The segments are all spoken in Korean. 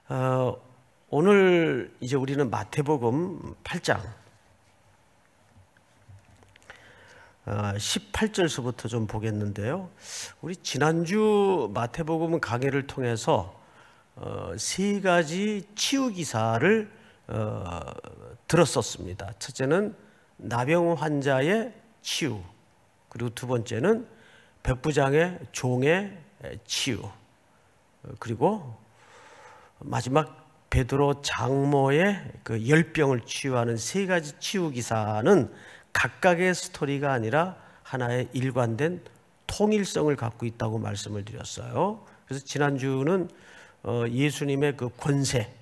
어, 오늘 이제 우리는 마태복음 8장 18절서부터 좀 보겠는데요. 우리 지난주 마태복음 강해를 통해서 세 가지 치유 기사를 들었었습니다. 첫째는 나병 환자의 치유, 그리고 두 번째는 백부장의 종의 치유, 그리고 마지막 베드로 장모의 그 열병을 치유하는 세 가지 치유 기사는 각각의 스토리가 아니라 하나의 일관된 통일성을 갖고 있다고 말씀을 드렸어요. 그래서 지난주는 예수님의 그 권세,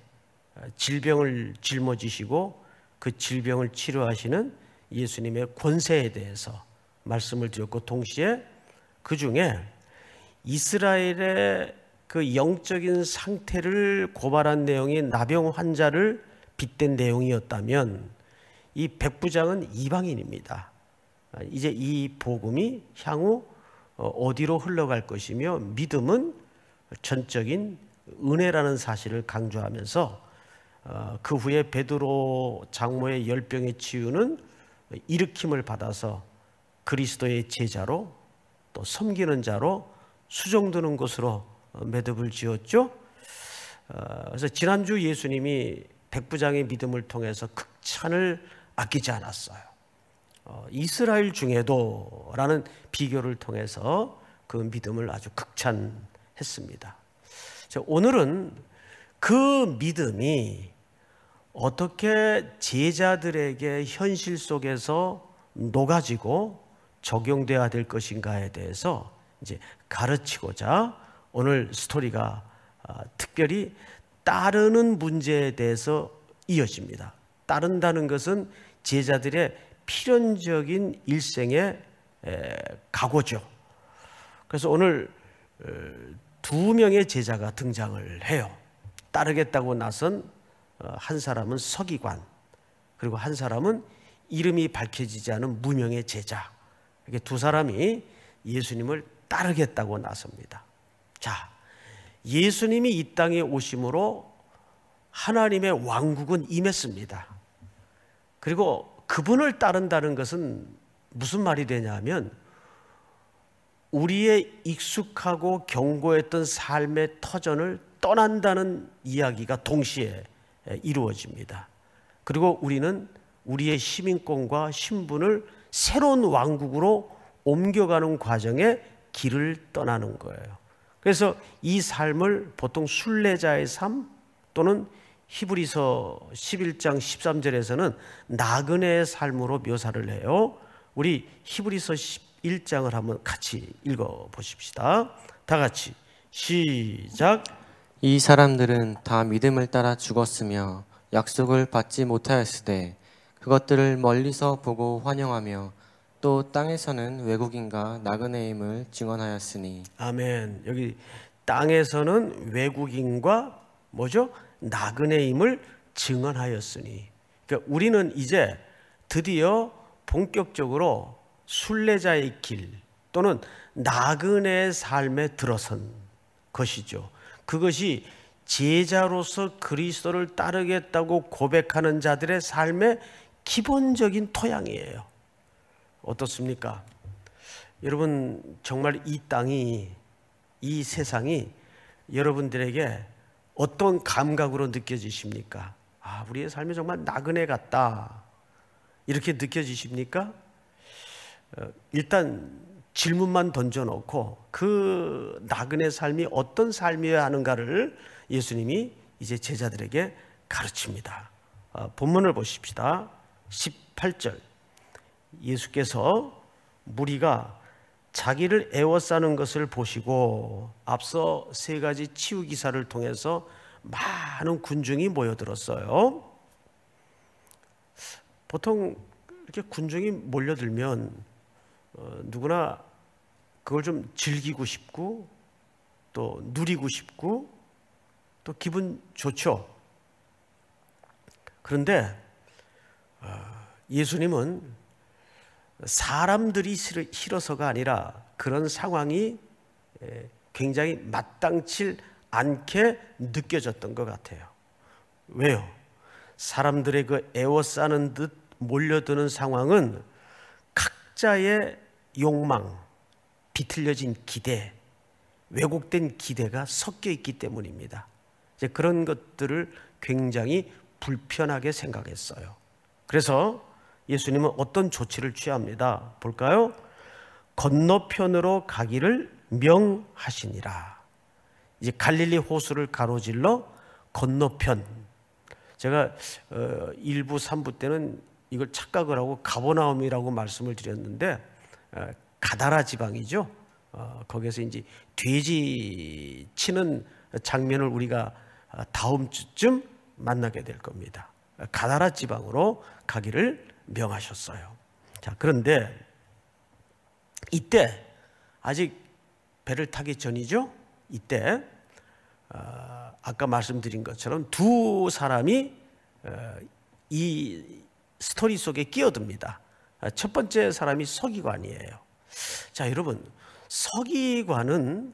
질병을 짊어지시고 그 질병을 치료하시는 예수님의 권세에 대해서 말씀을 드렸고, 동시에 그 중에 이스라엘의 그 영적인 상태를 고발한 내용이 나병 환자를 빗댄 내용이었다면, 이 백부장은 이방인입니다. 이제 이 복음이 향후 어디로 흘러갈 것이며, 믿음은 전적인 은혜라는 사실을 강조하면서 그 후에 베드로 장모의 열병의 치유는 일으킴을 받아서 그리스도의 제자로, 또 섬기는 자로 수종드는 것으로 매듭을 지었죠. 그래서 지난주 예수님이 백부장의 믿음을 통해서 극찬을 아끼지 않았어요. 이스라엘 중에도 라는 비교를 통해서 그 믿음을 아주 극찬했습니다. 오늘은 그 믿음이 어떻게 제자들에게 현실 속에서 녹아지고 적용되어야 될 것인가에 대해서 이제 가르치고자 오늘 스토리가 특별히 따르는 문제에 대해서 이어집니다. 따른다는 것은 제자들의 필연적인 일생의 각오죠. 그래서 오늘 두 명의 제자가 등장을 해요. 따르겠다고 나선 한 사람은 서기관, 그리고 한 사람은 이름이 밝혀지지 않은 무명의 제자. 이렇게 두 사람이 예수님을 따르겠다고 나섭니다. 자, 예수님이 이 땅에 오심으로 하나님의 왕국은 임했습니다. 그리고 그분을 따른다는 것은 무슨 말이 되냐면, 우리의 익숙하고 견고했던 삶의 터전을 떠난다는 이야기가 동시에 이루어집니다. 그리고 우리는 우리의 시민권과 신분을 새로운 왕국으로 옮겨가는 과정에 길을 떠나는 거예요. 그래서 이 삶을 보통 순례자의 삶, 또는 히브리서 11장 13절에서는 나그네의 삶으로 묘사를 해요. 우리 히브리서 11장을 한번 같이 읽어보십시다. 다 같이 시작. 이 사람들은 다 믿음을 따라 죽었으며 약속을 받지 못하였으되 그것들을 멀리서 보고 환영하며 또 땅에서는 외국인과 나그네임을 증언하였으니. 아멘. 여기 땅에서는 외국인과 뭐죠? 나그네임을 증언하였으니. 그러니까 우리는 이제 드디어 본격적으로 순례자의 길, 또는 나그네의 삶에 들어선 것이죠. 그것이 제자로서 그리스도를 따르겠다고 고백하는 자들의 삶의 기본적인 토양이에요. 어떻습니까? 여러분, 정말 이 땅이, 이 세상이 여러분들에게 어떤 감각으로 느껴지십니까? 아, 우리의 삶이 정말 나그네 같다, 이렇게 느껴지십니까? 일단 질문만 던져놓고 그 나그네 삶이 어떤 삶이어야 하는가를 예수님이 이제 제자들에게 가르칩니다. 본문을 보십시다. 18절. 예수께서 무리가 자기를 애워싸는 것을 보시고 앞서 세 가지 치유 기사를 통해서 많은 군중이 모여들었어요. 보통 이렇게 군중이 몰려들면 누구나 그걸 좀 즐기고 싶고, 또 누리고 싶고, 또 기분 좋죠. 그런데 예수님은 사람들이 싫어서가 아니라 그런 상황이 굉장히 마땅칠 않게 느껴졌던 것 같아요. 왜요? 사람들의 그 에워싸는 듯 몰려드는 상황은 각자의 욕망, 비틀려진 기대, 왜곡된 기대가 섞여 있기 때문입니다. 이제 그런 것들을 굉장히 불편하게 생각했어요. 그래서 예수님은 어떤 조치를 취합니다. 볼까요? 건너편으로 가기를 명하시니라. 이제 갈릴리 호수를 가로질러 건너편. 제가 1부, 3부 때는 이걸 착각을 하고 가버나움이라고 말씀을 드렸는데 가다라 지방이죠. 거기에서 이제 돼지 치는 장면을 우리가 다음 주쯤 만나게 될 겁니다. 가다라 지방으로 가기를 명하셨어요. 자, 그런데 이때 아직 배를 타기 전이죠. 이때 아까 말씀드린 것처럼 두 사람이 이 스토리 속에 끼어듭니다. 첫 번째 사람이 서기관이에요. 자, 여러분, 서기관은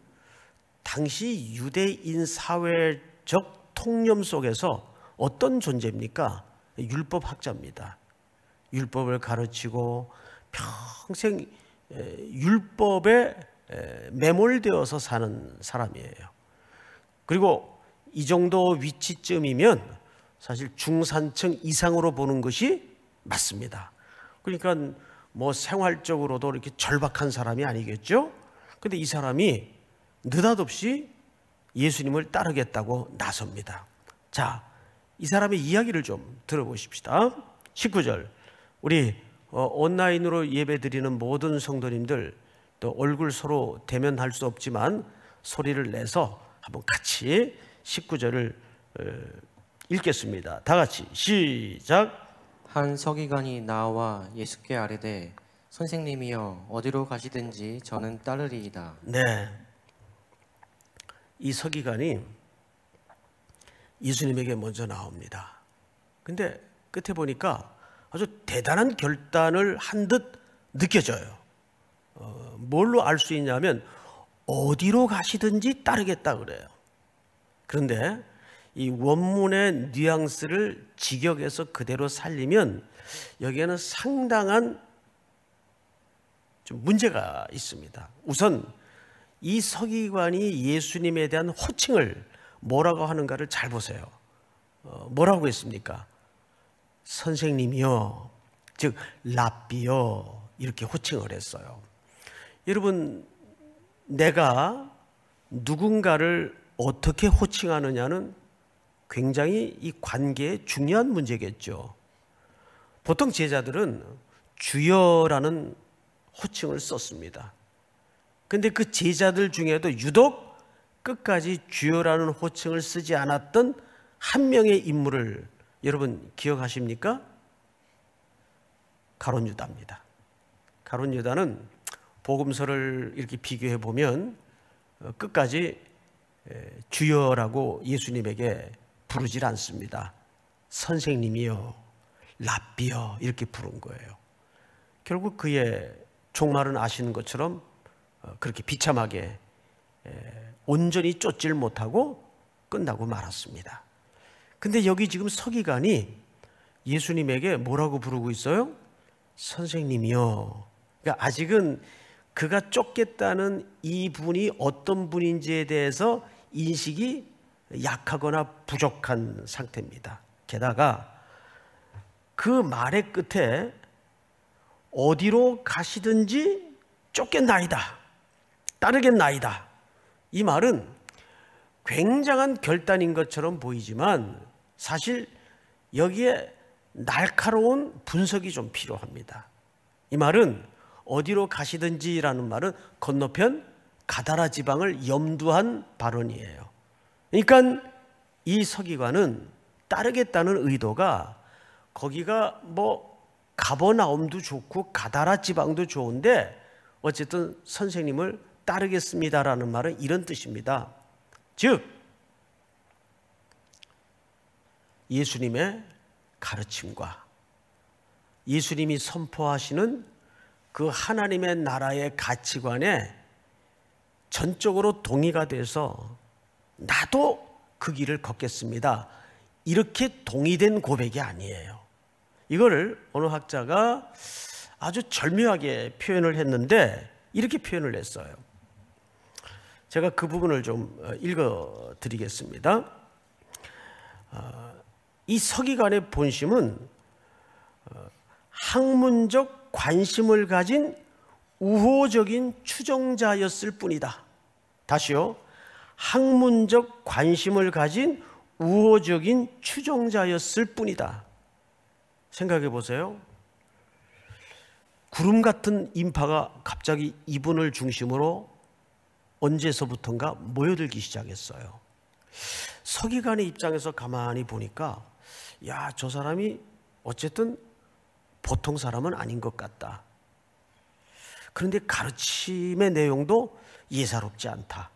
당시 유대인 사회적 통념 속에서 어떤 존재입니까? 율법학자입니다. 율법을 가르치고 평생 율법에 매몰되어서 사는 사람이에요. 그리고 이 정도 위치쯤이면 사실 중산층 이상으로 보는 것이 맞습니다. 그러니까 뭐 생활적으로도 이렇게 절박한 사람이 아니겠죠? 근데 이 사람이 느닷없이 예수님을 따르겠다고 나섭니다. 자, 이 사람의 이야기를 좀 들어보십시다. 19절. 우리 온라인으로 예배드리는 모든 성도님들, 또 얼굴 서로 대면할 수 없지만 소리를 내서 한번 같이 19절을 읽겠습니다. 다 같이 시작. 한 서기관이 나와 예수께 아뢰되 선생님이여 어디로 가시든지 저는 따르리이다. 네, 이 서기관이 예수님에게 먼저 나옵니다. 근데 끝에 보니까 아주 대단한 결단을 한 듯 느껴져요. 뭘로 알 수 있냐면 어디로 가시든지 따르겠다 그래요. 그런데 이 원문의 뉘앙스를 직역해서 그대로 살리면 여기에는 상당한 좀 문제가 있습니다. 우선 이 서기관이 예수님에 대한 호칭을 뭐라고 하는가를 잘 보세요. 뭐라고 했습니까? 선생님이요, 즉 랍비요, 이렇게 호칭을 했어요. 여러분, 내가 누군가를 어떻게 호칭하느냐는 굉장히 이 관계에 중요한 문제겠죠. 보통 제자들은 주여라는 호칭을 썼습니다. 근데 그 제자들 중에도 유독 끝까지 주여라는 호칭을 쓰지 않았던 한 명의 인물을 여러분 기억하십니까? 가룟 유다입니다. 가룟 유다는 복음서를 이렇게 비교해 보면 끝까지 주여라고 예수님에게 부르질 않습니다. 선생님이요, 랍비요 이렇게 부른 거예요. 결국 그의 종말은 아시는 것처럼 그렇게 비참하게 온전히 쫓질 못하고 끝나고 말았습니다. 근데 여기 지금 서기관이 예수님에게 뭐라고 부르고 있어요? 선생님이요. 그러니까 아직은 그가 쫓겠다는 이 분이 어떤 분인지에 대해서 인식이 약하거나 부족한 상태입니다. 게다가 그 말의 끝에 어디로 가시든지 쫓겠나이다, 따르겠나이다, 이 말은 굉장한 결단인 것처럼 보이지만 사실 여기에 날카로운 분석이 좀 필요합니다. 이 말은 어디로 가시든지라는 말은 건너편 가다라 지방을 염두한 발언이에요. 그러니까 이 서기관은 따르겠다는 의도가 거기가 뭐 가버나움도 좋고 가다라 지방도 좋은데 어쨌든 선생님을 따르겠습니다라는 말은 이런 뜻입니다. 즉 예수님의 가르침과 예수님이 선포하시는 그 하나님의 나라의 가치관에 전적으로 동의가 돼서 나도 그 길을 걷겠습니다. 이렇게 동의된 고백이 아니에요. 이거를 어느 학자가 아주 절묘하게 표현을 했는데 이렇게 표현을 했어요. 제가 그 부분을 좀 읽어 드리겠습니다. 이 서기관의 본심은 학문적 관심을 가진 우호적인 추종자였을 뿐이다. 다시요. 학문적 관심을 가진 우호적인 추종자였을 뿐이다. 생각해 보세요. 구름 같은 인파가 갑자기 이분을 중심으로 언제서부턴가 모여들기 시작했어요. 서기관의 입장에서 가만히 보니까 야, 저 사람이 어쨌든 보통 사람은 아닌 것 같다. 그런데 가르침의 내용도 예사롭지 않다.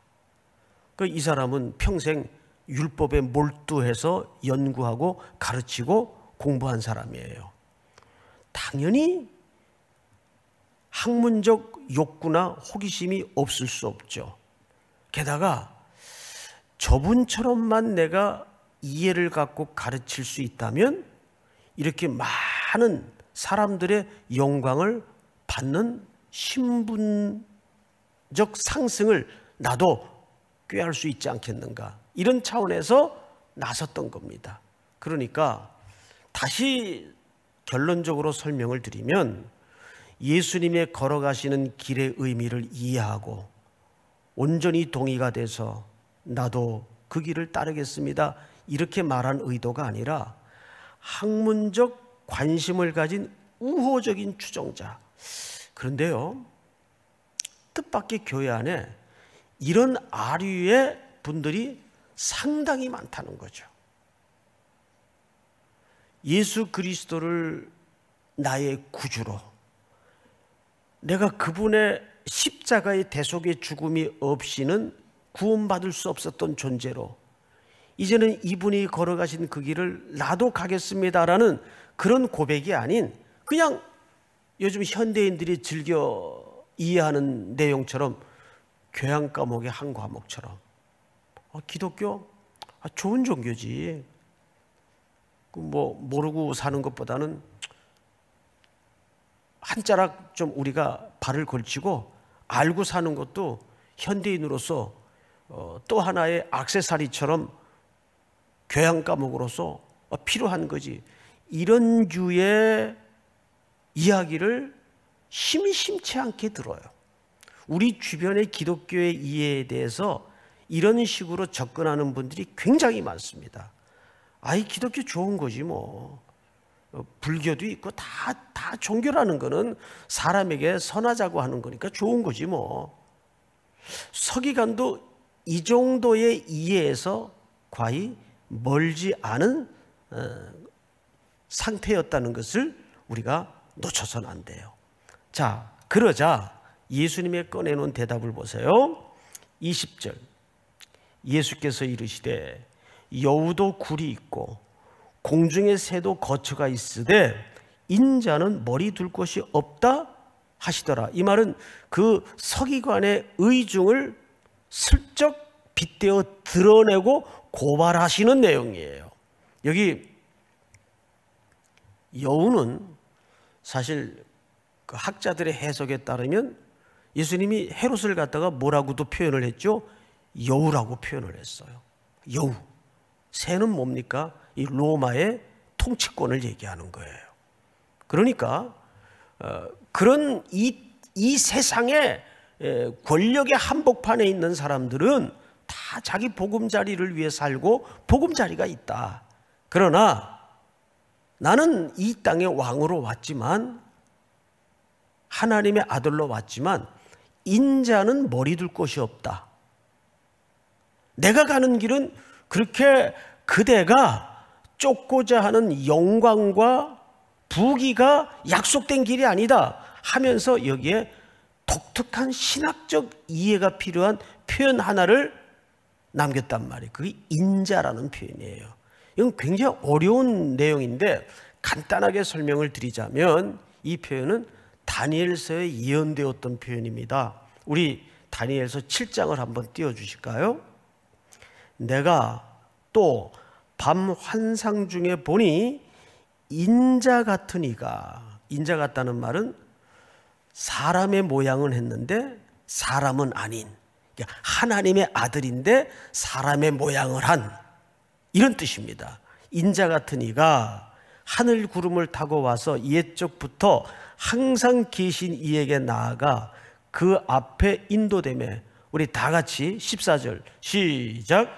이 사람은 평생 율법에 몰두해서 연구하고 가르치고 공부한 사람이에요. 당연히 학문적 욕구나 호기심이 없을 수 없죠. 게다가 저분처럼만 내가 이해를 갖고 가르칠 수 있다면 이렇게 많은 사람들의 영광을 받는 신분적 상승을 나도 꾀할 수 있지 않겠는가, 이런 차원에서 나섰던 겁니다. 그러니까 다시 결론적으로 설명을 드리면 예수님의 걸어가시는 길의 의미를 이해하고 온전히 동의가 돼서 나도 그 길을 따르겠습니다, 이렇게 말한 의도가 아니라 학문적 관심을 가진 우호적인 추종자. 그런데요, 뜻밖의 교회 안에 이런 아류의 분들이 상당히 많다는 거죠. 예수 그리스도를 나의 구주로, 내가 그분의 십자가의 대속의 죽음이 없이는 구원받을 수 없었던 존재로 이제는 이분이 걸어가신 그 길을 나도 가겠습니다라는 그런 고백이 아닌 그냥 요즘 현대인들이 즐겨 이해하는 내용처럼 교양 과목의 한 과목처럼 기독교 좋은 종교지, 뭐 모르고 사는 것보다는 한 자락 좀 우리가 발을 걸치고 알고 사는 것도 현대인으로서 또 하나의 액세서리처럼 교양 과목으로서 필요한 거지. 이런 류의 이야기를 심심치 않게 들어요. 우리 주변의 기독교의 이해에 대해서 이런 식으로 접근하는 분들이 굉장히 많습니다. 아이, 기독교 좋은 거지 뭐. 불교도 있고 다 종교라는 거는 사람에게 선하자고 하는 거니까 좋은 거지 뭐. 서기관도 이 정도의 이해에서 과히 멀지 않은 상태였다는 것을 우리가 놓쳐서는 안 돼요. 자, 그러자 예수님의 꺼내놓은 대답을 보세요. 20절, 예수께서 이르시되 여우도 굴이 있고 공중의 새도 거처가 있으되 인자는 머리 둘 곳이 없다 하시더라. 이 말은 그 서기관의 의중을 슬쩍 빗대어 드러내고 고발하시는 내용이에요. 여기 여우는 사실 그 학자들의 해석에 따르면 예수님이 헤롯을 갖다가 뭐라고도 표현을 했죠? 여우라고 표현을 했어요. 여우. 새는 뭡니까? 이 로마의 통치권을 얘기하는 거예요. 그러니까 그런 이 세상의 권력의 한복판에 있는 사람들은 다 자기 보금자리를 위해 살고 보금자리가 있다. 그러나 나는 이 땅에 왕으로 왔지만, 하나님의 아들로 왔지만 인자는 머리 둘 곳이 없다. 내가 가는 길은 그렇게 그대가 쫓고자 하는 영광과 부귀가 약속된 길이 아니다 하면서 여기에 독특한 신학적 이해가 필요한 표현 하나를 남겼단 말이에요. 그게 인자라는 표현이에요. 이건 굉장히 어려운 내용인데 간단하게 설명을 드리자면 이 표현은 다니엘서에 예언되었던 표현입니다. 우리 다니엘서 7장을 한번 띄워주실까요? 내가 또 밤 환상 중에 보니 인자 같은 이가, 인자 같다는 말은 사람의 모양은 했는데 사람은 아닌, 하나님의 아들인데 사람의 모양을 한, 이런 뜻입니다. 인자 같은 이가 하늘 구름을 타고 와서 옛적부터 항상 계신 이에게 나아가 그 앞에 인도되매. 우리 다 같이 14절 시작.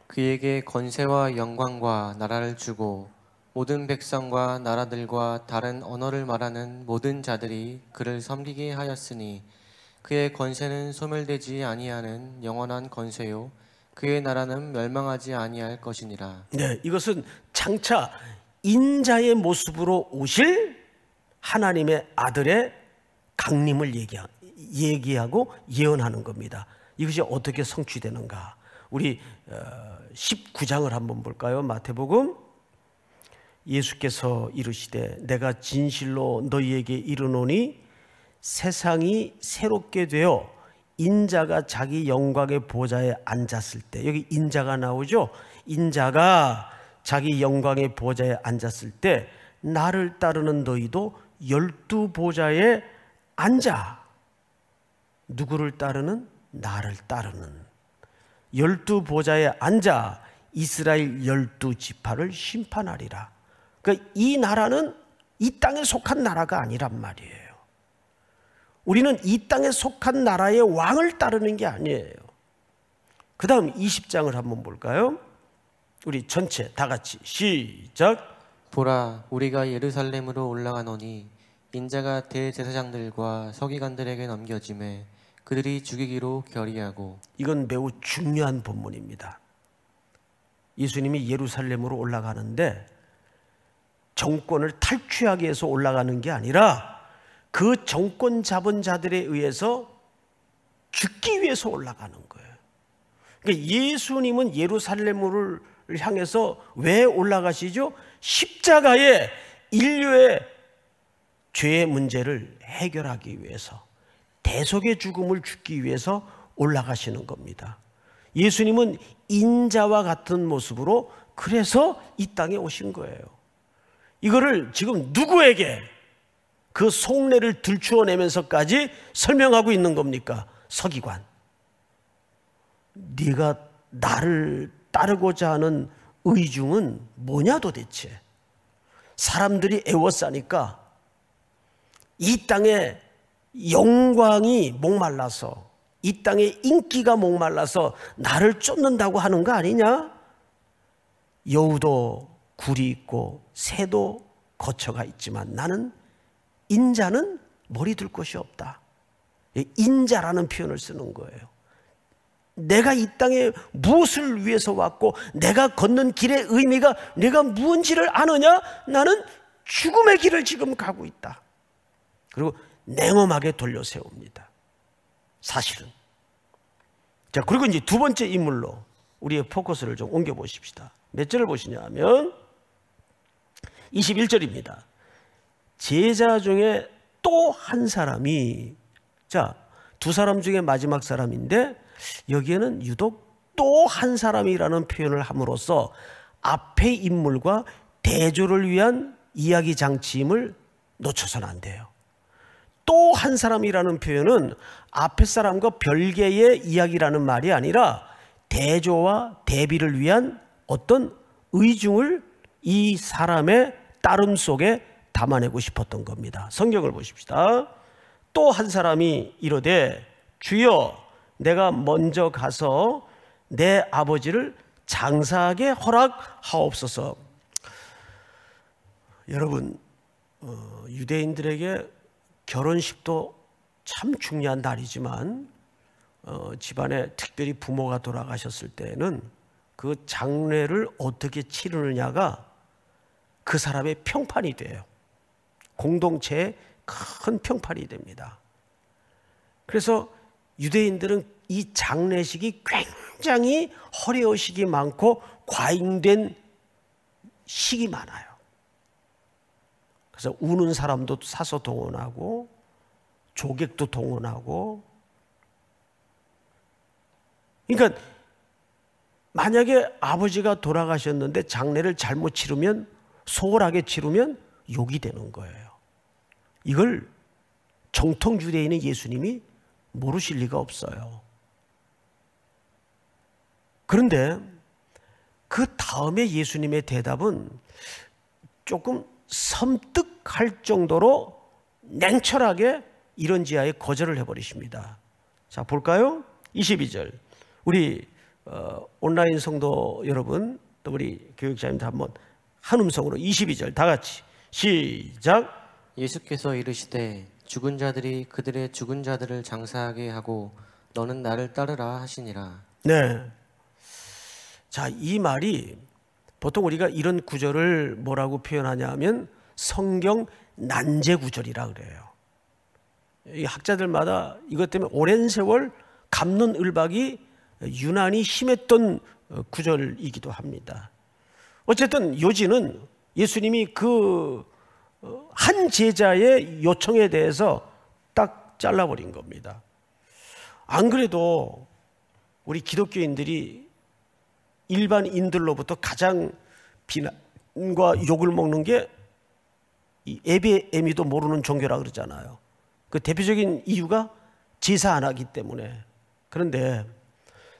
그에게 권세와 영광과 나라를 주고 모든 백성과 나라들과 다른 언어를 말하는 모든 자들이 그를 섬기게 하였으니 그의 권세는 소멸되지 아니하는 영원한 권세요 그의 나라는 멸망하지 아니할 것이니라. 네, 이것은 장차 인자의 모습으로 오실 하나님의 아들의 강림을 얘기하고 예언하는 겁니다. 이것이 어떻게 성취되는가? 우리 19장을 한번 볼까요? 마태복음. 예수께서 이르시되 내가 진실로 너희에게 이르노니 세상이 새롭게 되어 인자가 자기 영광의 보좌에 앉았을 때, 여기 인자가 나오죠? 인자가 자기 영광의 보좌에 앉았을 때 나를 따르는 너희도 12보좌에 앉아. 누구를 따르는? 나를 따르는 12보좌에 앉아 이스라엘 12지파를 심판하리라. 그러니까 이 나라는 이 땅에 속한 나라가 아니란 말이에요. 우리는 이 땅에 속한 나라의 왕을 따르는 게 아니에요. 그 다음 20장을 한번 볼까요? 우리 전체 다 같이 시작. 보라, 우리가 예루살렘으로 올라가노니 인자가 대제사장들과 서기관들에게 넘겨짐에 그들이 죽이기로 결의하고. 이건 매우 중요한 본문입니다. 예수님이 예루살렘으로 올라가는데 정권을 탈취하기 위해서 올라가는 게 아니라 그 정권 잡은 자들에 의해서 죽기 위해서 올라가는 거예요. 그러니까 예수님은 예루살렘을 향해서 왜 올라가시죠? 십자가에 인류의 죄의 문제를 해결하기 위해서, 대속의 죽음을 죽기 위해서 올라가시는 겁니다. 예수님은 인자와 같은 모습으로 그래서 이 땅에 오신 거예요. 이거를 지금 누구에게 그 속내를 들추어내면서까지 설명하고 있는 겁니까? 서기관. 네가 나를 따르고자 하는 의중은 뭐냐 도대체? 사람들이 애워싸니까 이 땅에 영광이 목말라서, 이 땅에 인기가 목말라서 나를 쫓는다고 하는 거 아니냐? 여우도 굴이 있고 새도 거처가 있지만 나는 인자는 머리 둘 곳이 없다. 인자라는 표현을 쓰는 거예요. 내가 이 땅에 무엇을 위해서 왔고 내가 걷는 길의 의미가 내가 무엇인지를 아느냐? 나는 죽음의 길을 지금 가고 있다. 그리고 냉엄하게 돌려 세웁니다. 사실은. 자, 그리고 이제 두 번째 인물로 우리의 포커스를 좀 옮겨 보십시다. 몇 절을 보시냐 하면 21절입니다. 제자 중에 또 한 사람이, 자, 두 사람 중에 마지막 사람인데 여기에는 유독 또 한 사람이라는 표현을 함으로써 앞의 인물과 대조를 위한 이야기 장치임을 놓쳐서는 안 돼요. 또 한 사람이라는 표현은 앞의 사람과 별개의 이야기라는 말이 아니라 대조와 대비를 위한 어떤 의중을 이 사람의 따름 속에 담아내고 싶었던 겁니다. 성경을 보십시다. 또 한 사람이 이르되 주여 내가 먼저 가서 내 아버지를 장사하게 허락하옵소서. 여러분, 유대인들에게 결혼식도 참 중요한 날이지만 집안에 특별히 부모가 돌아가셨을 때는 그 장례를 어떻게 치르느냐가 그 사람의 평판이 돼요. 공동체의 큰 평판이 됩니다. 그래서 유대인들은 이 장례식이 굉장히 허례의식이 많고 과잉된 식이 많아요. 그래서 우는 사람도 사서 동원하고 조객도 동원하고, 그러니까 만약에 아버지가 돌아가셨는데 장례를 잘못 치르면, 소홀하게 치르면 욕이 되는 거예요. 이걸 정통 유대인의 예수님이 모르실 리가 없어요. 그런데 그 다음에 예수님의 대답은 조금 섬뜩할 정도로 냉철하게 이런 지하에 거절을 해버리십니다. 자, 볼까요? 22절. 우리 온라인 성도 여러분, 또 우리 교육자님들 한번 한 음성으로 22절 다 같이 시작. 예수께서 이르시되 죽은 자들이 그들의 죽은 자들을 장사하게 하고 너는 나를 따르라 하시니라. 네. 자, 이 말이 보통 우리가 이런 구절을 뭐라고 표현하냐 하면 성경 난제 구절이라 그래요. 이 학자들마다 이것 때문에 오랜 세월 갑론을박이 유난히 심했던 구절이기도 합니다. 어쨌든 요지는 예수님이 그 한 제자의 요청에 대해서 딱 잘라버린 겁니다. 안 그래도 우리 기독교인들이 일반인들로부터 가장 비난과 욕을 먹는 게 이 에베에미도 모르는 종교라 그러잖아요. 그 대표적인 이유가 제사 안 하기 때문에. 그런데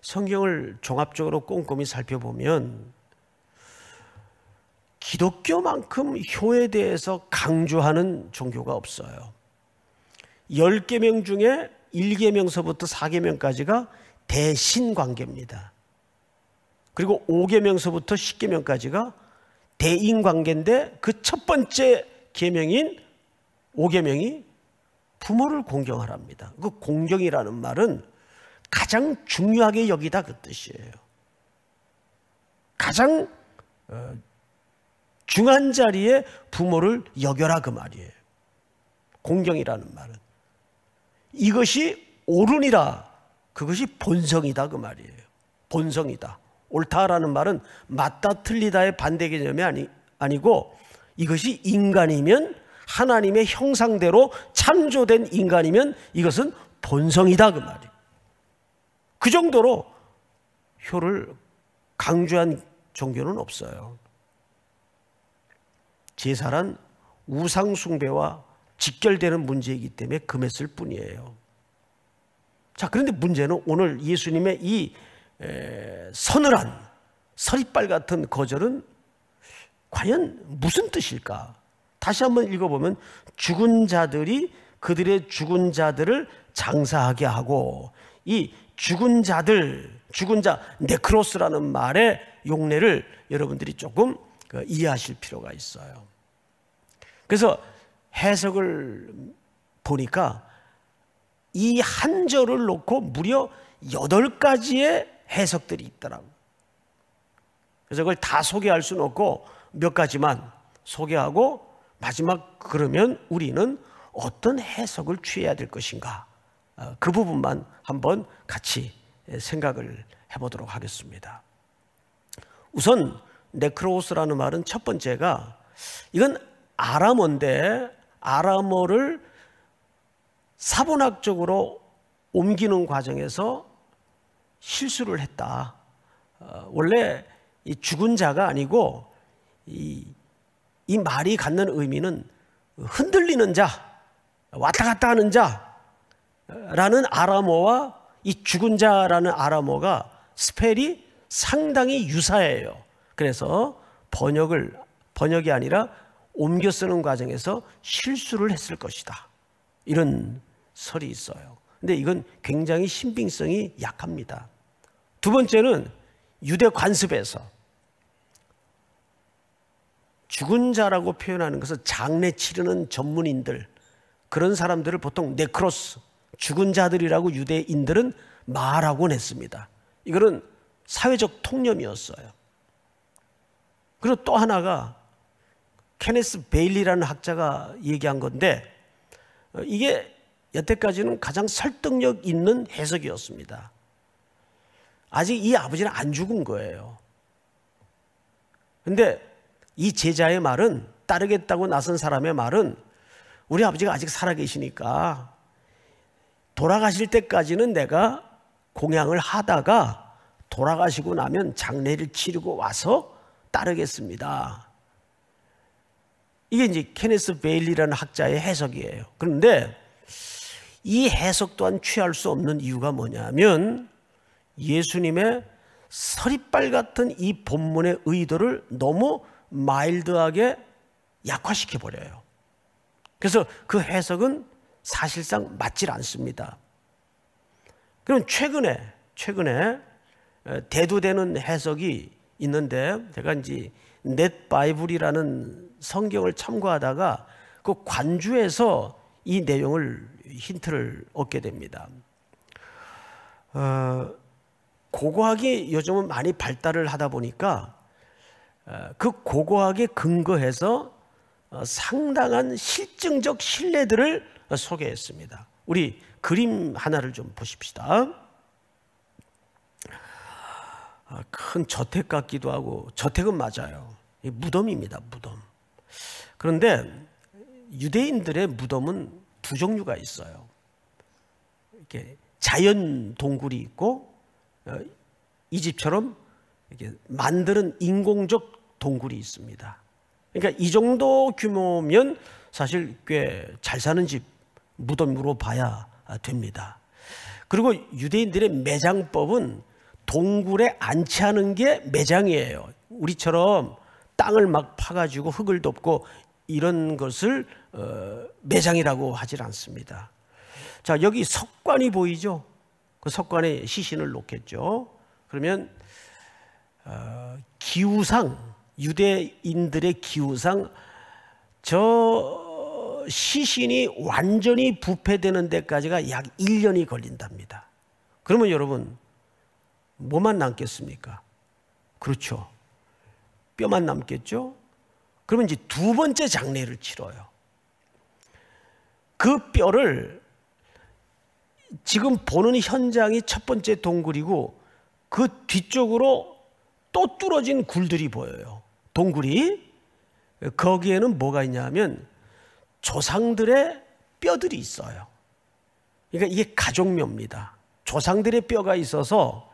성경을 종합적으로 꼼꼼히 살펴보면 기독교만큼 효에 대해서 강조하는 종교가 없어요. 10계명 중에 1계명서부터 4계명까지가 대신관계입니다. 그리고 5계명서부터 10계명까지가 대인관계인데 그 첫 번째 계명인 5계명이 부모를 공경하랍니다. 그 공경이라는 말은 가장 중요하게 여기다 그 뜻이에요. 가장 중한 자리에 부모를 여겨라 그 말이에요. 공경이라는 말은 이것이 옳으니라, 그것이 본성이다 그 말이에요. 본성이다. 옳다라는 말은 맞다 틀리다의 반대 개념이 아니고 이것이 인간이면, 하나님의 형상대로 창조된 인간이면 이것은 본성이다 그 말이에요. 그 정도로 효를 강조한 종교는 없어요. 제사란 우상 숭배와 직결되는 문제이기 때문에 금했을 뿐이에요. 자, 그런데 문제는 오늘 예수님의 이 서늘한 서리빨 같은 거절은 과연 무슨 뜻일까? 다시 한번 읽어보면 죽은 자들이 그들의 죽은 자들을 장사하게 하고, 이 죽은 자들, 죽은 자 네크로스라는 말의 용례를 여러분들이 조금 이해하실 필요가 있어요. 그래서 해석을 보니까 이 한 절을 놓고 무려 8가지의 해석들이 있더라고요. 그래서 그걸 다 소개할 수는 없고 몇 가지만 소개하고 마지막 그러면 우리는 어떤 해석을 취해야 될 것인가, 그 부분만 한번 같이 생각을 해보도록 하겠습니다. 우선 네크로스라는 말은 첫 번째가, 이건 아람어인데 아람어를 사본학적으로 옮기는 과정에서 실수를 했다. 원래 이 죽은 자가 아니고 이 말이 갖는 의미는 흔들리는 자, 왔다 갔다 하는 자라는 아람어와 이 죽은 자라는 아람어가 스펠이 상당히 유사해요. 그래서 번역이 아니라 옮겨 쓰는 과정에서 실수를 했을 것이다, 이런 설이 있어요. 근데 이건 굉장히 신빙성이 약합니다. 두 번째는 유대 관습에서 죽은 자라고 표현하는 것은 장례 치르는 전문인들, 그런 사람들을 보통 네크로스, 죽은 자들이라고 유대인들은 말하곤 했습니다. 이거는 사회적 통념이었어요. 그리고 또 하나가 케네스 베일리라는 학자가 얘기한 건데, 이게 여태까지는 가장 설득력 있는 해석이었습니다. 아직 이 아버지는 안 죽은 거예요. 그런데 이 제자의 말은, 따르겠다고 나선 사람의 말은, 우리 아버지가 아직 살아계시니까 돌아가실 때까지는 내가 공양을 하다가 돌아가시고 나면 장례를 치르고 와서 따르겠습니다. 이게 이제 케네스 베일리라는 학자의 해석이에요. 그런데 이 해석 또한 취할 수 없는 이유가 뭐냐면 예수님의 서리빨 같은 이 본문의 의도를 너무 마일드하게 약화시켜 버려요. 그래서 그 해석은 사실상 맞질 않습니다. 그럼 최근에 대두되는 해석이 있는데, 제가 이제 넷바이블이라는 성경을 참고하다가 그 관주에서 이 내용을 힌트를 얻게 됩니다. 고고학이 요즘은 많이 발달을 하다 보니까 그 고고학에 근거해서 상당한 실증적 신뢰들을 소개했습니다. 우리 그림 하나를 좀 보십시다. 큰 저택 같기도 하고, 저택은 맞아요. 무덤입니다, 무덤. 그런데 유대인들의 무덤은 두 종류가 있어요. 이렇게 자연 동굴이 있고, 이 집처럼 이렇게 만드는 인공적 동굴이 있습니다. 그러니까 이 정도 규모면 사실 꽤 잘 사는 집 무덤으로 봐야 됩니다. 그리고 유대인들의 매장법은 동굴에 안치하는 게 매장이에요. 우리처럼 땅을 막 파가지고 흙을 덮고 이런 것을 매장이라고 하질 않습니다. 자, 여기 석관이 보이죠? 그 석관에 시신을 놓겠죠. 그러면 기우상, 유대인들의 기우상, 저 시신이 완전히 부패되는 데까지가 약 1년이 걸린답니다. 그러면 여러분 뭐만 남겠습니까? 그렇죠, 뼈만 남겠죠. 그러면 이제 두 번째 장례를 치러요. 그 뼈를, 지금 보는 현장이 첫 번째 동굴이고 그 뒤쪽으로 또 뚫어진 굴들이 보여요. 동굴이. 거기에는 뭐가 있냐면 조상들의 뼈들이 있어요. 그러니까 이게 가족묘입니다. 조상들의 뼈가 있어서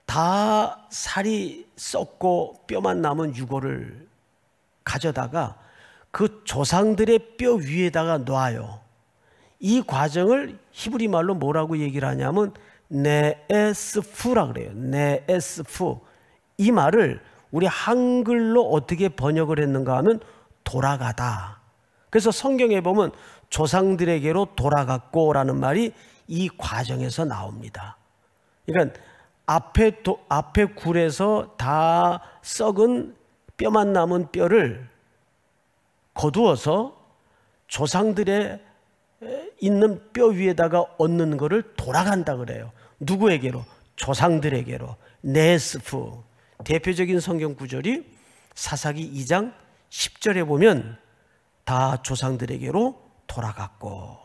다 살이 썩고 뼈만 남은 유골을 가져다가 그 조상들의 뼈 위에다가 놔요. 이 과정을 히브리 말로 뭐라고 얘기를 하냐면 네에스푸라 그래요. 네에스푸. 이 말을 우리 한글로 어떻게 번역을 했는가 하면 돌아가다. 그래서 성경에 보면 조상들에게로 돌아갔고라는 말이 이 과정에서 나옵니다. 그러니까 앞에 굴에서 다 썩은 뼈만 남은 뼈를 거두어서 조상들의 있는 뼈 위에다가 얹는 것을 돌아간다 그래요. 누구에게로? 조상들에게로. 네스프. 대표적인 성경 구절이 사사기 2장 10절에 보면 다 조상들에게로 돌아갔고.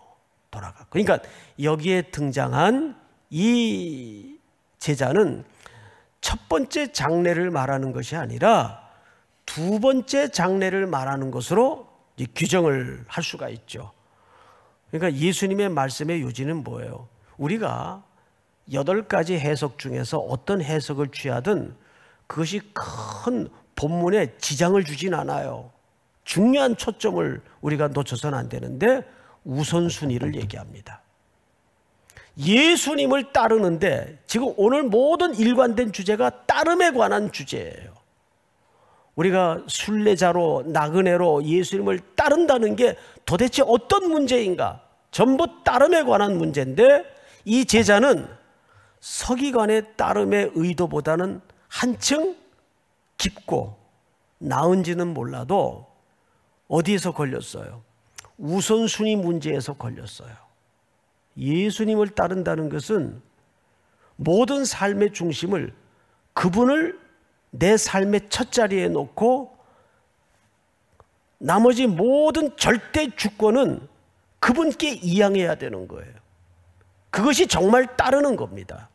그러니까 여기에 등장한 이 제자는 첫 번째 장례를 말하는 것이 아니라 두 번째 장례를 말하는 것으로 규정을 할 수가 있죠. 그러니까 예수님의 말씀의 요지는 뭐예요? 우리가 8가지 해석 중에서 어떤 해석을 취하든 그것이 큰 본문에 지장을 주진 않아요. 중요한 초점을 우리가 놓쳐서는 안 되는데 우선순위를 얘기합니다. 예수님을 따르는데, 지금 오늘 모든 일관된 주제가 따름에 관한 주제예요. 우리가 순례자로 나그네로 예수님을 따른다는 게 도대체 어떤 문제인가? 전부 따름에 관한 문제인데, 이 제자는 서기관의 따름의 의도보다는 한층 깊고 나은지는 몰라도 어디에서 걸렸어요? 우선순위 문제에서 걸렸어요. 예수님을 따른다는 것은 모든 삶의 중심을, 그분을 내 삶의 첫 자리에 놓고 나머지 모든 절대 주권은 그분께 이양해야 되는 거예요. 그것이 정말 따르는 겁니다.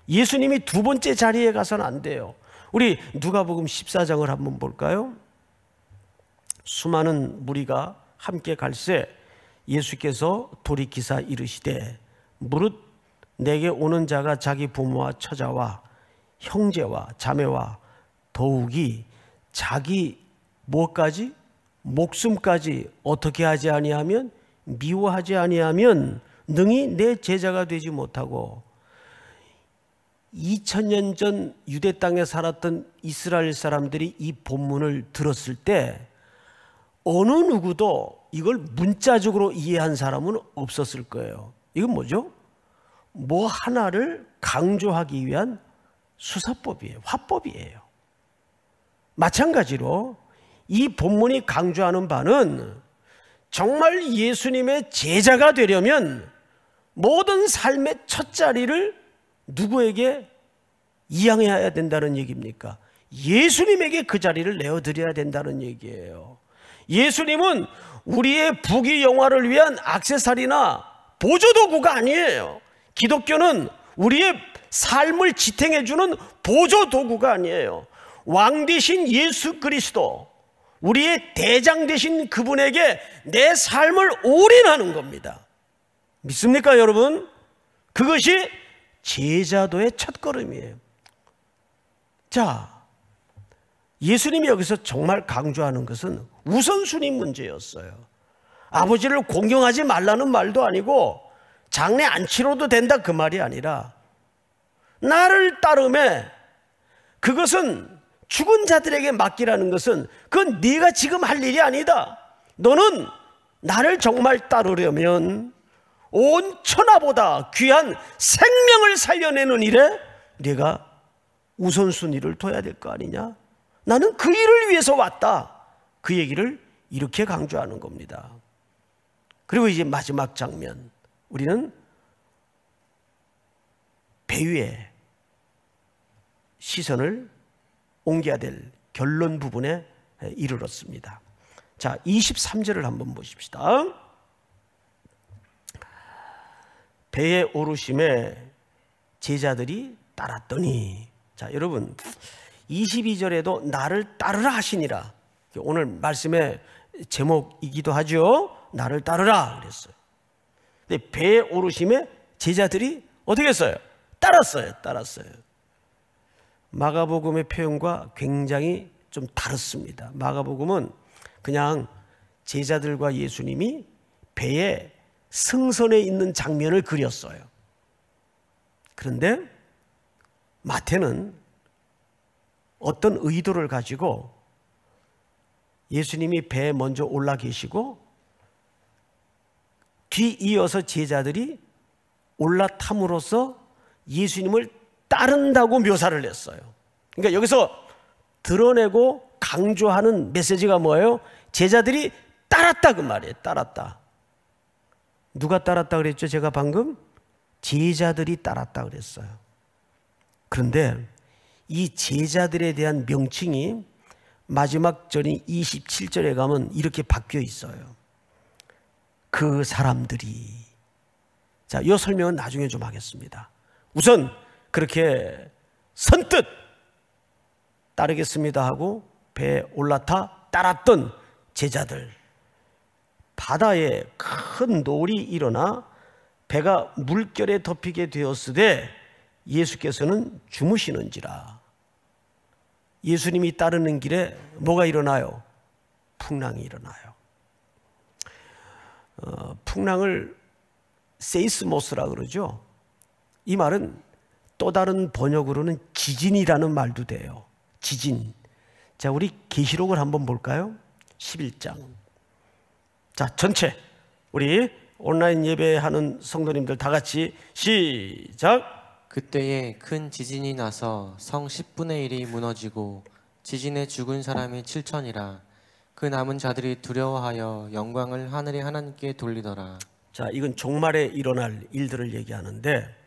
예수님이 두 번째 자리에 가서는 안 돼요. 우리 누가복음 14장을 한번 볼까요? 수많은 무리가 함께 갈새 예수께서 돌이키사 이르시되 무릇 내게 오는 자가 자기 부모와 처자와 형제와 자매와 더욱이 자기 무엇까지? 목숨까지 어떻게 하지 아니하면, 미워하지 아니하면 능히 내 제자가 되지 못하고, 2000년 전 유대 땅에 살았던 이스라엘 사람들이 이 본문을 들었을 때 어느 누구도 이걸 문자적으로 이해한 사람은 없었을 거예요. 이건 뭐죠? 뭐 하나를 강조하기 위한 수사법이에요. 화법이에요. 마찬가지로 이 본문이 강조하는 바는 정말 예수님의 제자가 되려면 모든 삶의 첫 자리를 누구에게 이양해야 된다는 얘기입니까? 예수님에게 그 자리를 내어드려야 된다는 얘기예요. 예수님은 우리의 부귀영화를 위한 액세서리나 보조도구가 아니에요. 기독교는 우리의 삶을 지탱해주는 보조도구가 아니에요. 왕 되신 예수 그리스도, 우리의 대장 되신 그분에게 내 삶을 올인하는 겁니다. 믿습니까 여러분? 그것이 제자도의 첫걸음이에요. 자, 예수님이 여기서 정말 강조하는 것은 우선순위 문제였어요. 아버지를 공경하지 말라는 말도 아니고 장례 안 치러도 된다 그 말이 아니라, 나를 따르매, 그것은 죽은 자들에게 맡기라는 것은 그건 네가 지금 할 일이 아니다. 너는 나를 정말 따르려면 온 천하보다 귀한 생명을 살려내는 일에 네가 우선순위를 둬야 될 거 아니냐. 나는 그 일을 위해서 왔다. 그 얘기를 이렇게 강조하는 겁니다. 그리고 이제 마지막 장면, 우리는 배 위에 시선을 옮겨야 될 결론 부분에 이르렀습니다. 자, 23절을 한번 보십시다. 배에 오르심에 제자들이 따랐더니, 자 여러분, 22절에도 나를 따르라 하시니라, 오늘 말씀의 제목이기도 하죠. 나를 따르라 그랬어요. 근데 배에 오르심에 제자들이 어떻게 했어요? 따랐어요. 마가복음의 표현과 굉장히 좀 다릅니다. 마가복음은 그냥 제자들과 예수님이 배에 승선해 있는 장면을 그렸어요. 그런데 마태는 어떤 의도를 가지고 예수님이 배에 먼저 올라 계시고 뒤이어서 제자들이 올라탐으로써 예수님을 따른다고 묘사를 했어요. 그러니까 여기서 드러내고 강조하는 메시지가 뭐예요? 제자들이 따랐다 그 말이에요. 따랐다. 누가 따랐다 그랬죠? 제가 방금 제자들이 따랐다 그랬어요. 그런데 이 제자들에 대한 명칭이 마지막 절인 27절에 가면 이렇게 바뀌어 있어요. 그 사람들이. 자, 이 설명은 나중에 좀 하겠습니다. 우선 그렇게 선뜻 따르겠습니다 하고 배에 올라타 따랐던 제자들, 바다에 큰 노을이 일어나 배가 물결에 덮이게 되었으되 예수께서는 주무시는지라. 예수님이 따르는 길에 뭐가 일어나요? 풍랑이 일어나요. 풍랑을 세이스모스라 그러죠. 이 말은 또 다른 번역으로는 지진이라는 말도 돼요. 지진. 자, 우리 계시록을 한번 볼까요? 11장. 자, 전체 우리 온라인 예배하는 성도님들 다 같이 시작. 그때에 큰 지진이 나서 성 10분의 1이 무너지고 지진에 죽은 사람이 7천이라. 그 남은 자들이 두려워하여 영광을 하늘의 하나님께 돌리더라. 자, 이건 종말에 일어날 일들을 얘기하는데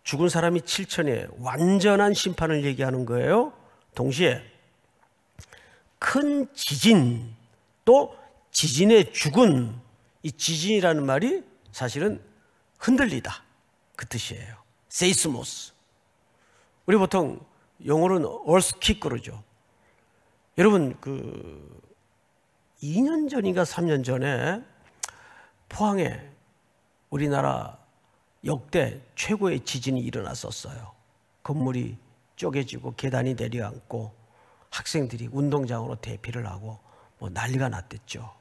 죽은 사람이 7천에 완전한 심판을 얘기하는 거예요. 동시에 큰 지진, 또 지진에 죽은, 이 지진이라는 말이 사실은 흔들리다 그 뜻이에요. 세이스모스. 우리 보통 영어로는 earthquake 그러죠. 여러분, 2년 전인가 3년 전에 포항에 우리나라 역대 최고의 지진이 일어났었어요. 건물이 쪼개지고 계단이 내려앉고 학생들이 운동장으로 대피를 하고 뭐 난리가 났댔죠.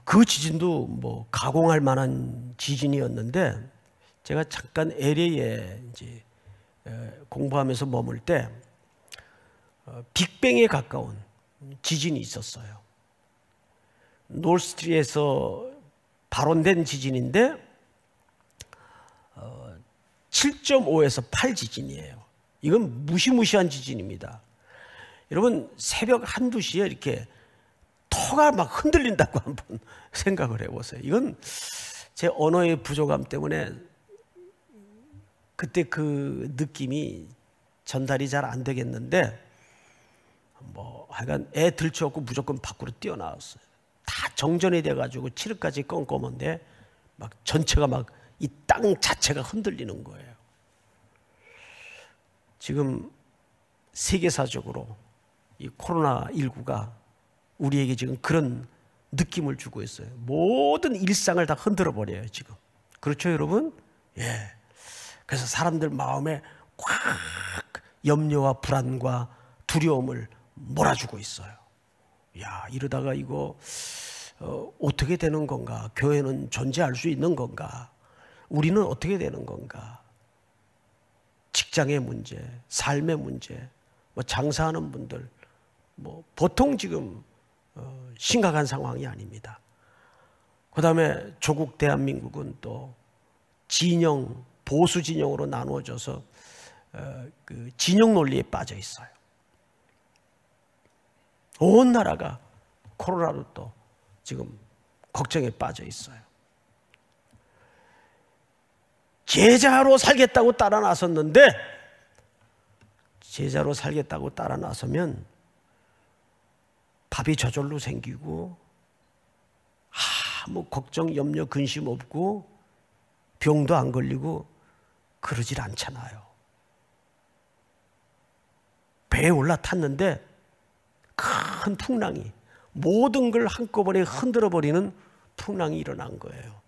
그 지진도 뭐 가공할 만한 지진이었는데 제가 잠깐 LA에 이제 공부하면서 머물 때 빅뱅에 가까운 지진이 있었어요. 노스트리에서 발원된 지진인데 7.5에서 8 지진이에요. 이건 무시무시한 지진입니다. 여러분 새벽 1, 2시에 이렇게 터가 막 흔들린다고 한번 생각을 해보세요. 이건 제 언어의 부족함 때문에 그때 그 느낌이 전달이 잘 안 되겠는데 뭐 하여간 애 들쳐갖고 무조건 밖으로 뛰어나왔어요. 다 정전이 돼가지고 칠흑까지 껌껌한데 막 전체가 막 이 땅 자체가 흔들리는 거예요. 지금 세계사적으로 이 코로나19가 우리에게 지금 그런 느낌을 주고 있어요. 모든 일상을 다 흔들어 버려요 지금. 그렇죠 여러분? 예. 그래서 사람들 마음에 꽉 염려와 불안과 두려움을 몰아주고 있어요. 야, 이러다가 이거 어떻게 되는 건가? 교회는 존재할 수 있는 건가? 우리는 어떻게 되는 건가? 직장의 문제, 삶의 문제, 뭐 장사하는 분들, 뭐 보통 지금 심각한 상황이 아닙니다. 그 다음에 조국 대한민국은 또 진영, 보수 진영으로 나누어져서 그 진영 논리에 빠져 있어요. 온 나라가 코로나로 또 지금 걱정에 빠져 있어요. 제자로 살겠다고 따라 나섰는데 제자로 살겠다고 따라 나서면 밥이 저절로 생기고 아무 걱정, 염려, 근심 없고 병도 안 걸리고 그러질 않잖아요. 배에 올라탔는데 큰 풍랑이 모든 걸 한꺼번에 흔들어 버리는 풍랑이 일어난 거예요.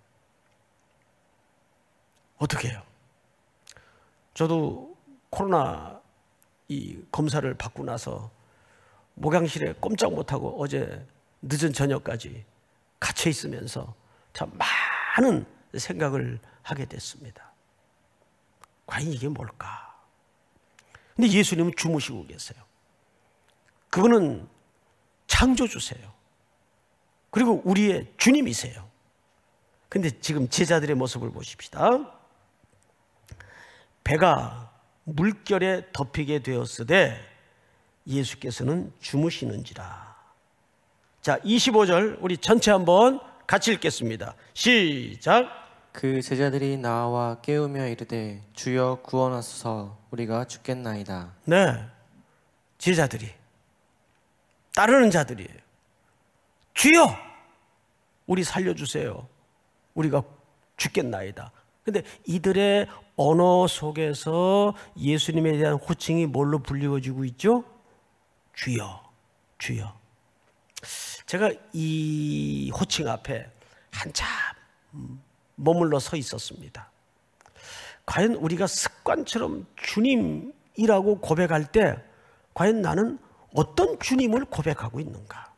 어떻게 해요? 저도 코로나 이 검사를 받고 나서 목양실에 꼼짝 못하고 어제 늦은 저녁까지 갇혀 있으면서 참 많은 생각을 하게 됐습니다. 과연 이게 뭘까? 근데 예수님은 주무시고 계세요. 그분은 창조주세요. 그리고 우리의 주님이세요. 근데 지금 제자들의 모습을 보십시다. 배가 물결에 덮이게 되었으되 예수께서는 주무시는지라. 자, 25절 우리 전체 한번 같이 읽겠습니다. 시작. 그 제자들이 나와 깨우며 이르되 주여 구원하소서 우리가 죽겠나이다. 네, 제자들이 따르는 자들이에요. 주여 우리 살려주세요. 우리가 죽겠나이다. 근데 이들의 언어 속에서 예수님에 대한 호칭이 뭘로 불리워지고 있죠? 주여, 주여. 제가 이 호칭 앞에 한참 머물러 서 있었습니다. 과연 우리가 습관처럼 주님이라고 고백할 때 과연 나는 어떤 주님을 고백하고 있는가?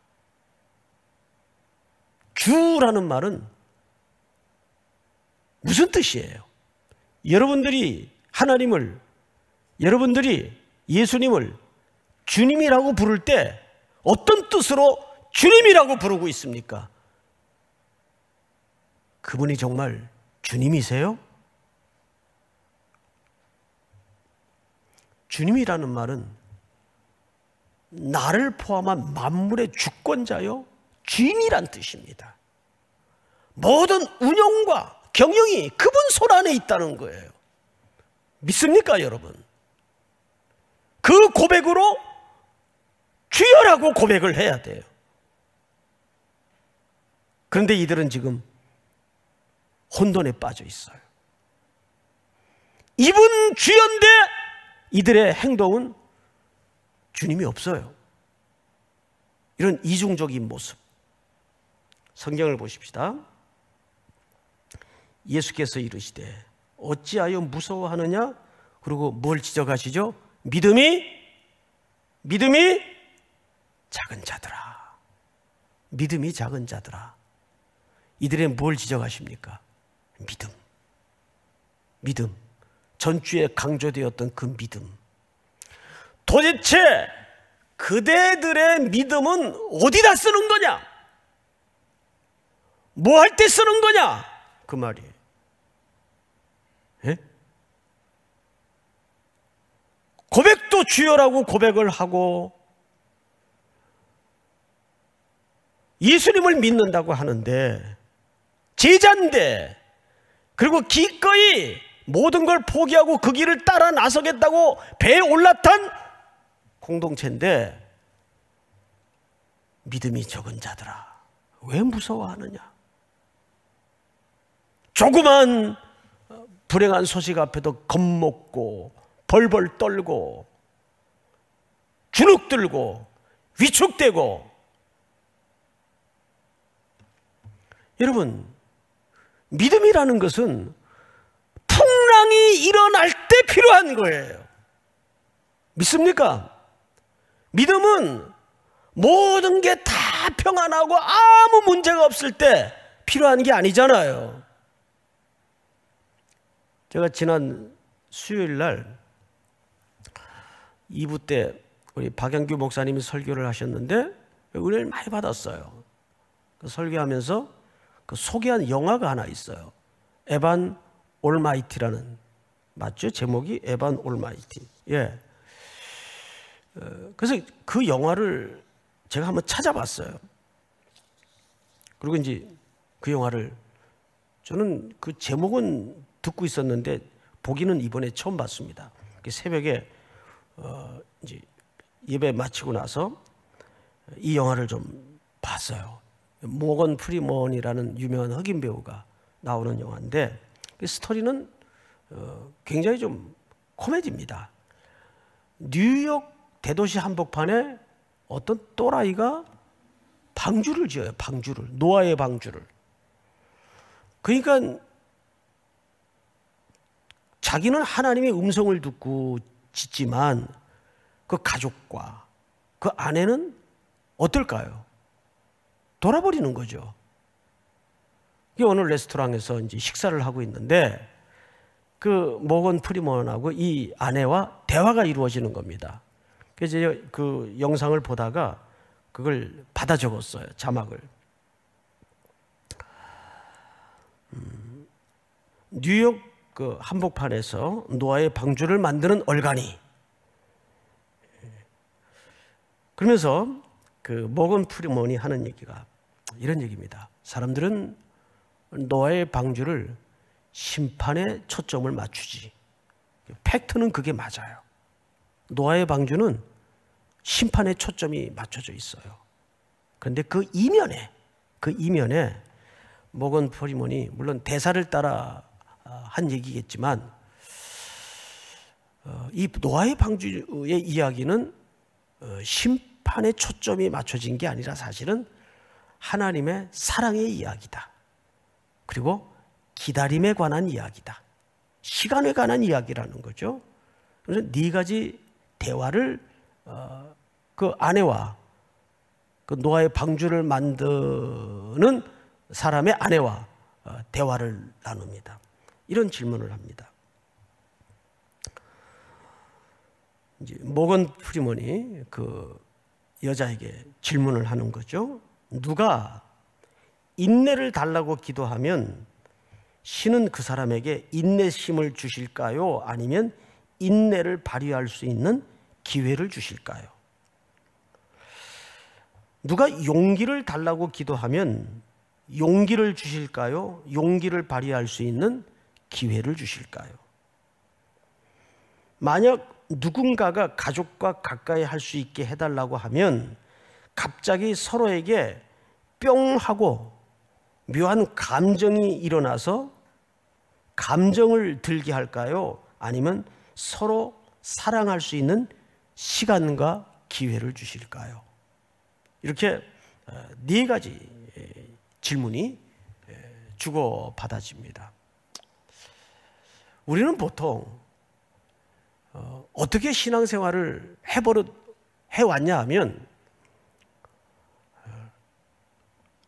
주라는 말은 무슨 뜻이에요? 여러분들이 하나님을, 여러분들이 예수님을 주님이라고 부를 때 어떤 뜻으로 주님이라고 부르고 있습니까? 그분이 정말 주님이세요? 주님이라는 말은 나를 포함한 만물의 주권자요 주인이란 뜻입니다. 모든 운영과 경영이 그분 손 안에 있다는 거예요. 믿습니까 여러분? 그 고백으로 주여라고 고백을 해야 돼요. 그런데 이들은 지금 혼돈에 빠져 있어요. 이분 주연데 이들의 행동은 주님이 없어요. 이런 이중적인 모습. 성경을 보십시다. 예수께서 이르시되 어찌하여 무서워하느냐? 그리고 뭘 지적하시죠? 믿음이 작은 자들아. 믿음이 작은 자들아. 이들의 뭘 지적하십니까? 믿음. 전주에 강조되었던 그 믿음. 도대체 그대들의 믿음은 어디다 쓰는 거냐? 뭐 할 때 쓰는 거냐? 그 말이에요. 예? 고백도 주여라고 고백을 하고 예수님을 믿는다고 하는데, 제자인데, 그리고 기꺼이 모든 걸 포기하고 그 길을 따라 나서겠다고 배에 올라탄 공동체인데, 믿음이 적은 자들아, 왜 무서워하느냐? 조그만 불행한 소식 앞에도 겁먹고 벌벌 떨고 주눅들고 위축되고. 여러분, 믿음이라는 것은 풍랑이 일어날 때 필요한 거예요. 믿습니까? 믿음은 모든 게 다 평안하고 아무 문제가 없을 때 필요한 게 아니잖아요. 제가 지난 수요일 날 2부 때 우리 박영규 목사님이 설교를 하셨는데 은혜를 많이 받았어요. 그 설교하면서 그 소개한 영화가 하나 있어요. 에반 올마이티라는, 맞죠? 제목이 에반 올마이티. 예. 그래서 그 영화를 제가 한번 찾아봤어요. 그리고 이제 그 영화를 저는 그 제목은 듣고 있었는데 보기는 이번에 처음 봤습니다. 새벽에 이제 예배 마치고 나서 이 영화를 좀 봤어요. 모건 프리먼이라는 유명한 흑인 배우가 나오는 영화인데, 그 스토리는 굉장히 좀 코미디입니다. 뉴욕 대도시 한복판에 어떤 또라이가 방주를 지어요. 방주를, 노아의 방주를. 그러니까 자기는 하나님의 음성을 듣고 짓지만 그 가족과 그 아내는 어떨까요? 돌아버리는 거죠. 어느 레스토랑에서 이제 식사를 하고 있는데 그 모건 프리먼하고 이 아내와 대화가 이루어지는 겁니다. 그래서 그 영상을 보다가 그걸 받아 적었어요. 자막을. 뉴욕 그 한복판에서 노아의 방주를 만드는 얼간이. 그러면서 그 모건 프리먼이 하는 얘기가 이런 얘기입니다. 사람들은 노아의 방주를 심판에 초점을 맞추지. 팩트는 그게 맞아요. 노아의 방주는 심판에 초점이 맞춰져 있어요. 그런데 그 이면에 모건 프리먼이 물론 대사를 따라 한 얘기겠지만 이 노아의 방주의 이야기는 심판에 초점이 맞춰진 게 아니라 사실은 하나님의 사랑의 이야기다. 그리고 기다림에 관한 이야기다. 시간에 관한 이야기라는 거죠. 그래서 네 가지 대화를 그 아내와 그 노아의 방주를 만드는 사람의 아내와 대화를 나눕니다. 이런 질문을 합니다. 이제 모건 프리먼이 그 여자에게 질문을 하는 거죠. 누가 인내를 달라고 기도하면 신은 그 사람에게 인내심을 주실까요? 아니면 인내를 발휘할 수 있는 기회를 주실까요? 누가 용기를 달라고 기도하면 용기를 주실까요? 용기를 발휘할 수 있는 기회를 주실까요? 만약 누군가가 가족과 가까이 할 수 있게 해달라고 하면 갑자기 서로에게 뿅 하고 묘한 감정이 일어나서 감정을 들게 할까요? 아니면 서로 사랑할 수 있는 시간과 기회를 주실까요? 이렇게 네 가지 질문이 주고받아집니다. 우리는 보통 어떻게 신앙생활을 해왔냐 하면,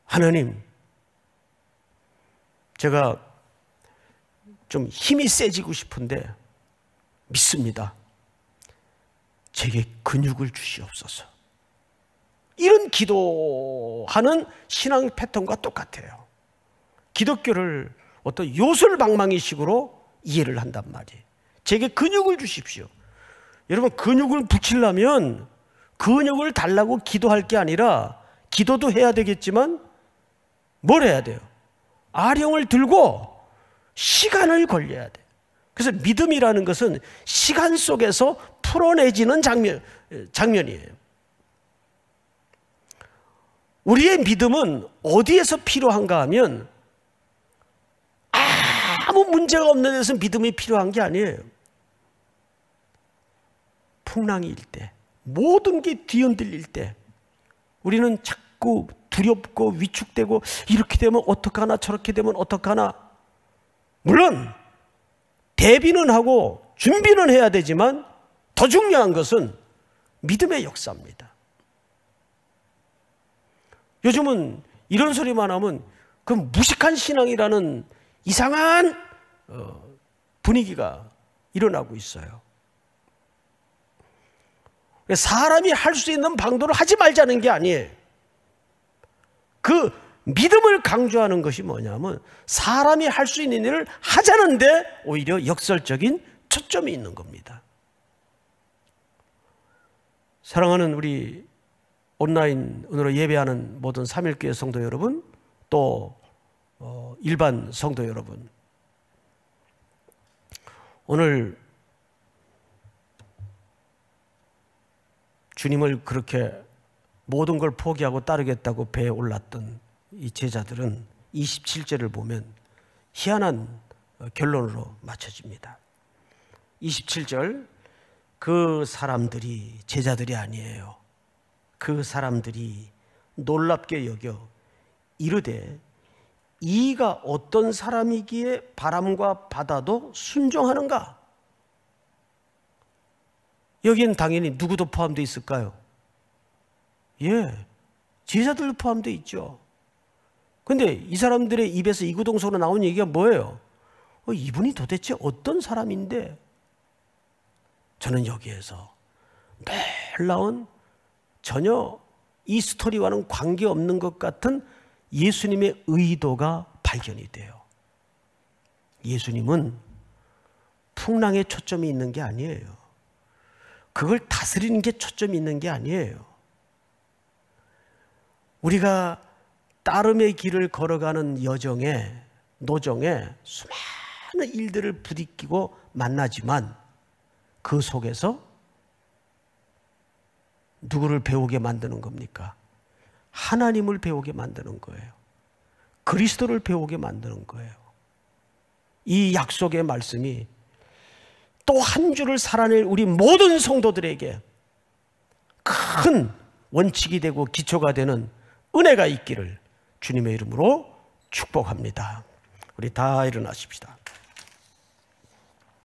하나님, 제가 좀 힘이 세지고 싶은데 믿습니다. 제게 근육을 주시옵소서. 이런 기도하는 신앙 패턴과 똑같아요. 기독교를 어떤 요술방망이식으로 이해를 한단 말이에요. 제게 근육을 주십시오. 여러분, 근육을 붙이려면 근육을 달라고 기도할 게 아니라, 기도도 해야 되겠지만 뭘 해야 돼요? 아령을 들고 시간을 걸려야 돼요. 그래서 믿음이라는 것은 시간 속에서 풀어내지는 장면이에요. 우리의 믿음은 어디에서 필요한가 하면, 아무 문제가 없는 데서 믿음이 필요한 게 아니에요. 풍랑이 일 때, 모든 게 뒤흔들릴 때 우리는 자꾸 두렵고 위축되고, 이렇게 되면 어떡하나 저렇게 되면 어떡하나. 물론 대비는 하고 준비는 해야 되지만 더 중요한 것은 믿음의 역사입니다. 요즘은 이런 소리만 하면 그 무식한 신앙이라는 이상한 분위기가 일어나고 있어요. 사람이 할 수 있는 방도를 하지 말자는 게 아니에요. 그 믿음을 강조하는 것이 뭐냐면, 사람이 할 수 있는 일을 하자는데 오히려 역설적인 초점이 있는 겁니다. 사랑하는 우리 온라인으로 예배하는 모든 삼일교회 성도 여러분, 또 일반 성도 여러분, 오늘 주님을 그렇게 모든 걸 포기하고 따르겠다고 배에 올랐던 이 제자들은 27절을 보면 희한한 결론으로 맞춰집니다. 27절, 그 사람들이, 제자들이 아니에요. 그 사람들이 놀랍게 여겨 이르되, 이가 어떤 사람이기에 바람과 바다도 순종하는가? 여기는 당연히 누구도 포함되어 있을까요? 예, 제자들도 포함되어 있죠. 그런데 이 사람들의 입에서 이구동성으로 나온 얘기가 뭐예요? 이분이 도대체 어떤 사람인데? 저는 여기에서 놀라운, 전혀 이 스토리와는 관계없는 것 같은 예수님의 의도가 발견이 돼요. 예수님은 풍랑에 초점이 있는 게 아니에요. 그걸 다스리는 게 초점이 있는 게 아니에요. 우리가 따름의 길을 걸어가는 여정에, 노정에 수많은 일들을 부딪히고 만나지만, 그 속에서 누구를 배우게 만드는 겁니까? 하나님을 배우게 만드는 거예요. 그리스도를 배우게 만드는 거예요. 이 약속의 말씀이 또 한 주를 살아낼 우리 모든 성도들에게 큰 원칙이 되고 기초가 되는 은혜가 있기를 주님의 이름으로 축복합니다. 우리 다 일어나십시다.